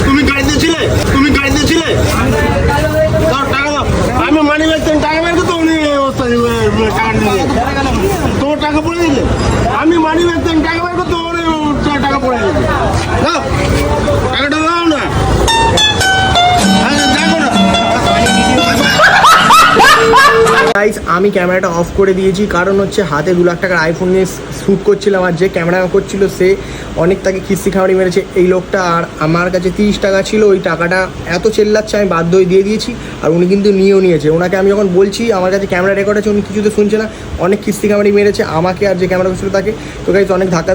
তুমি গাড়িতে ছিলে? দাও, টাকা দাও। আমি মানি ব্যাগ থেকে টাকা বের করতে উনি টাকা নিয়ে তোমার টাকা পড়ে গেছে। আমি মানি ব্যাগ থেকে টাকা বের করতে উনি টাকা পড়ে গেছে। দাও, টাকাটা দাও না। দেখো না গাইস, আমি ক্যামেরাটা অফ করে দিয়েছি, কারণ হচ্ছে হাতে 2 লাখ টাকার আইফোন নিয়ে শ্যুট করছিলাম, আর যে ক্যামেরা করছিল সে অনেক তাকে কিস্তি খাওয়ানি মেরেছে এই লোকটা। আর আমার কাছে 30 টাকা ছিল, ওই টাকাটা এত চেল্লাচ্ছে আমি বাধ্য হয়ে দিয়ে দিয়েছি, আর উনি কিন্তু নিয়েও নিয়েছে। ওনাকে আমি যখন বলছি আমার কাছে ক্যামেরা রেকর্ড আছে, উনি কিছুতে শুনছে না, অনেক কিস্তি খাওয়ানি মেরেছে আমাকে আর যে ক্যামেরা করছিল তাকে। তো গাইস, অনেক ধাক্কা